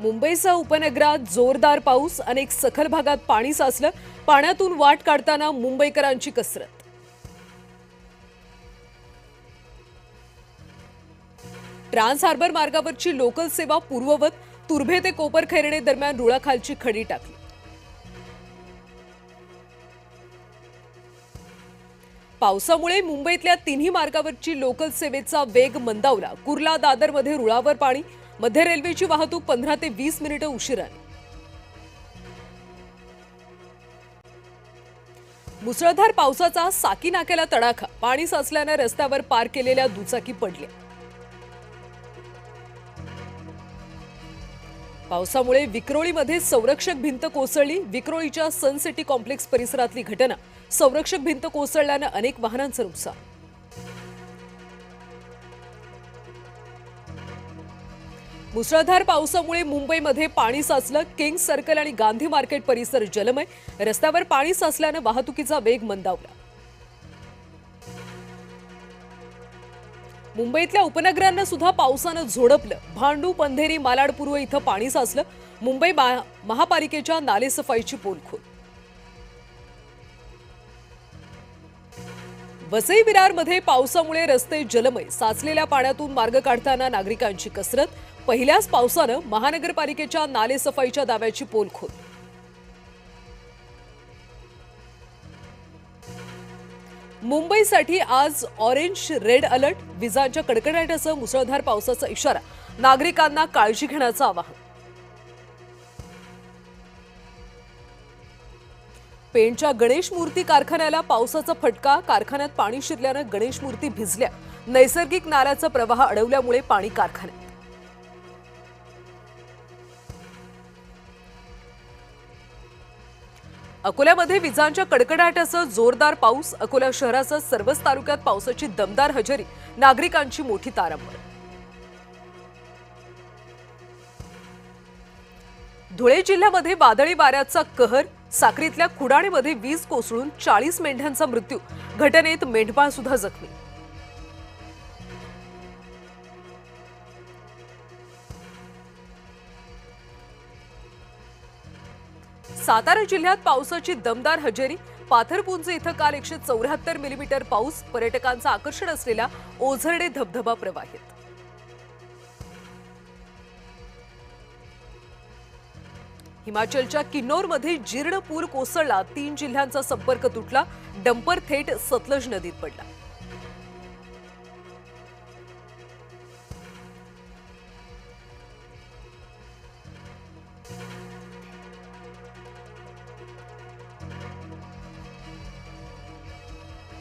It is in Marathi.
मुंबईसह उपनगरात जोरदार पाऊस, अनेक सखल भागात पाणी साचलं. पाण्यातून वाट काढताना मुंबईकरांची कसरत. ट्रान्स हार्बर मार्गावरची लोकल सेवा पूर्ववत. तुर्भे ते कोपरखैरणे दरम्यान रुळाखालची खडी टाकली. पावसामुळे मुंबईतल्या तिन्ही मार्गावरची लोकल सेवेचा वेग मंदावला. कुर्ला दादरमध्ये रुळावर पाणी. मध्य रेल्वेची वाहतूक 15 ते 20 मिनिटे उशिराने. मुसळधार पावसाचा साकी नाक्याला तडाखा. पाणी साचल्याने रस्त्यावर पार्क केलेल्या दुचाकी पडल्या. पावसामुळे विक्रोळीमध्ये संरक्षक भिंत कोसळली. विक्रोळीच्या सन सिटी कॉम्प्लेक्स परिसरातली घटना. संरक्षक भिंत कोसळल्याने अनेक वाहनांचं नुकसान. मुसळधार पावसामुळे मुंबईमध्ये पाणी साचलं. किंग्स सर्कल आणि गांधी मार्केट परिसर जलमय. रस्त्यावर पाणी साचल्याने वाहतुकीचा वेग मंदावला. मुंबईतल्या उपनगरांना सुद्धा पावसानं झोडपलं. भांडू, पंधेरी, मालाड पूर्व इथं पाणी साचलं. मुंबई महापालिकेच्या नालेसफाईची पोलखोल. वसई विरारमध्ये पावसामुळे रस्ते जलमय. साचलेल्या पाण्यातून मार्ग काढताना नागरिकांची कसरत. पहिल्याच पावसानं महानगरपालिकेच्या नालेसफाईच्या दाव्याची पोलखोल. मुंबईसाठी आज ऑरेंज रेड अलर्ट. विजांच्या कडकडाटासह मुसळधार पावसाचा इशारा. नागरिकांना काळजी घेण्याचं आवाहन. पेणच्या गणेश मूर्ती कारखान्याला पावसाचा फटका. कारखान्यात पाणी शिरल्यानं गणेश मूर्ती भिजल्या. नैसर्गिक नाल्याचा प्रवाह अडवल्यामुळे पाणी कारखान्यात. अकोल्यामध्ये विजांच्या कडकडाटासह जोरदार पाऊस. अकोला शहरासह सर्वच तालुक्यात पावसाची दमदार हजेरी. नागरिकांची मोठी तारांबळ. धुळे जिल्ह्यामध्ये वादळी वाऱ्याचा कहर. साक्रीतल्या खुडाणीमध्ये वीज कोसळून 40 मेंढ्यांचा मृत्यू. घटनेत मेंढपाळ सुद्धा जखमी. सातारा जिल्ह्यात पावसाची दमदार हजेरी. पाथरपुंज इथं काल 174 मिलीमीटर पाऊस. पर्यटकांचं आकर्षण असलेला ओझरडे धबधबा प्रवाहित. हिमाचलच्या किन्नौरमध्ये जीर्ण पूर कोसळला. 3 जिल्ह्यांचा संपर्क तुटला. डंपर थेट सतलज नदीत पडला.